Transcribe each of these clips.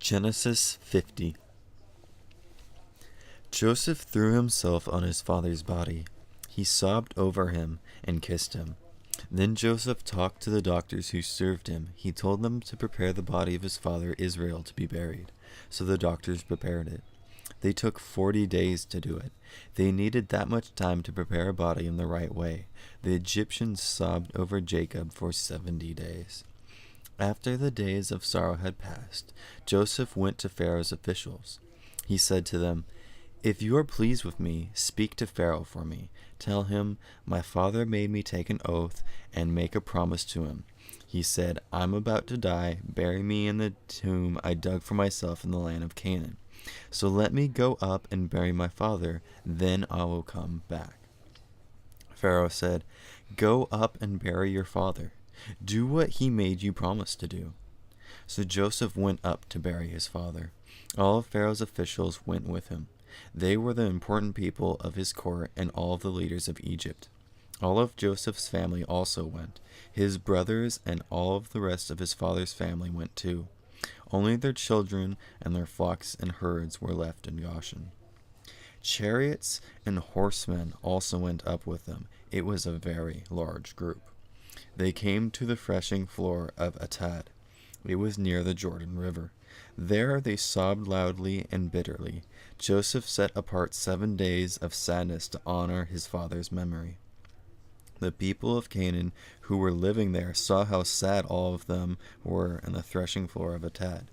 Genesis 50. Joseph threw himself on his father's body. He sobbed over him and kissed him. Then Joseph talked to the doctors who served him. He told them to prepare the body of his father Israel to be buried. So the doctors prepared it. They took 40 days to do it. They needed that much time to prepare a body in the right way. The Egyptians sobbed over Jacob for 70 days. After the days of sorrow had passed, Joseph went to Pharaoh's officials. He said to them, "If you are pleased with me, speak to Pharaoh for me. Tell him, my father made me take an oath and make a promise to him. He said, I'm about to die. Bury me in the tomb I dug for myself in the land of Canaan. So let me go up and bury my father, then I will come back." Pharaoh said, "Go up and bury your father. Do what he made you promise to do." So Joseph went up to bury his father. All of Pharaoh's officials went with him. They were the important people of his court and all of the leaders of Egypt. All of Joseph's family also went. His brothers and all of the rest of his father's family went too. Only their children and their flocks and herds were left in Goshen. Chariots and horsemen also went up with them. It was a very large group. They came to the threshing floor of Atad. It was near the Jordan River. There they sobbed loudly and bitterly. Joseph set apart 7 days of sadness to honor his father's memory. The people of Canaan who were living there saw how sad all of them were in the threshing floor of Atad.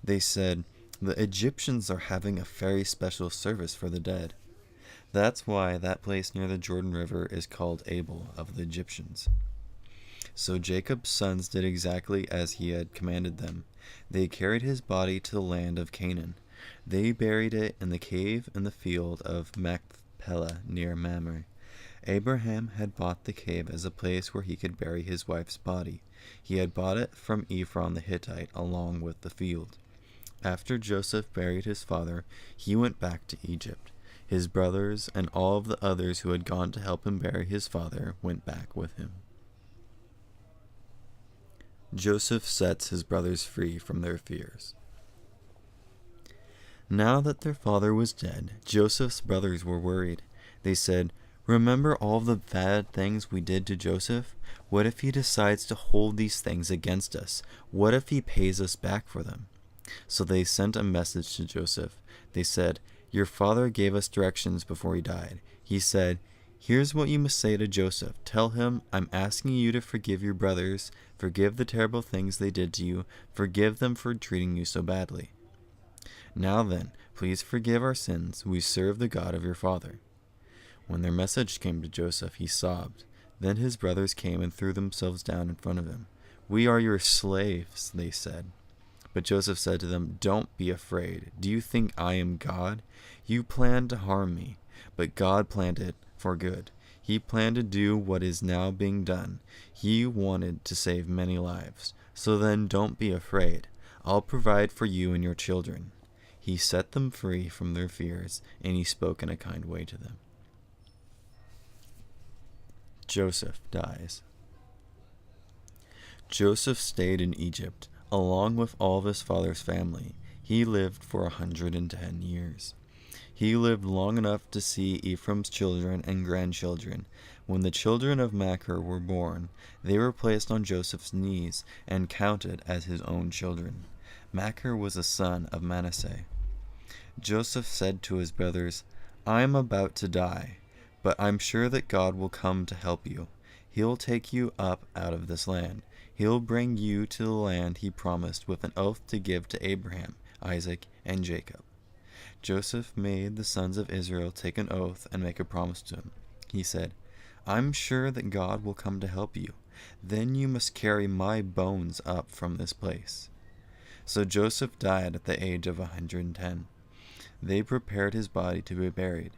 They said, "The Egyptians are having a very special service for the dead." That's why that place near the Jordan River is called Abel of the Egyptians. So Jacob's sons did exactly as he had commanded them. They carried his body to the land of Canaan. They buried it in the cave in the field of Machpelah near Mamre. Abraham had bought the cave as a place where he could bury his wife's body. He had bought it from Ephron the Hittite along with the field. After Joseph buried his father, he went back to Egypt. His brothers and all of the others who had gone to help him bury his father went back with him. Joseph sets his brothers free from their fears. Now that their father was dead, Joseph's brothers were worried. They said, "Remember all the bad things we did to Joseph? What if he decides to hold these things against us? What if he pays us back for them?" So they sent a message to Joseph. They said, "Your father gave us directions before he died. He said, 'Here's what you must say to Joseph. Tell him, I'm asking you to forgive your brothers, forgive the terrible things they did to you, forgive them for treating you so badly. Now then, please forgive our sins. We serve the God of your father.'" When their message came to Joseph, he sobbed. Then his brothers came and threw themselves down in front of him. "We are your slaves," they said. But Joseph said to them, "Don't be afraid. Do you think I am God? You planned to harm me, but God planned it for good. He planned to do what is now being done. He wanted to save many lives. So then don't be afraid. I'll provide for you and your children." He set them free from their fears, and he spoke in a kind way to them. Joseph dies. Joseph stayed in Egypt, along with all of his father's family. He lived for 110 years. He lived long enough to see Ephraim's children and grandchildren. When the children of Machir were born, they were placed on Joseph's knees and counted as his own children. Machir was a son of Manasseh. Joseph said to his brothers, "I am about to die, but I'm sure that God will come to help you. He'll take you up out of this land. He'll bring you to the land he promised with an oath to give to Abraham, Isaac, and Jacob." Joseph made the sons of Israel take an oath and make a promise to him. He said, "I'm sure that God will come to help you. Then you must carry my bones up from this place." So Joseph died at the age of 110. They prepared his body to be buried.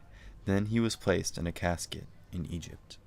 Then he was placed in a casket in Egypt.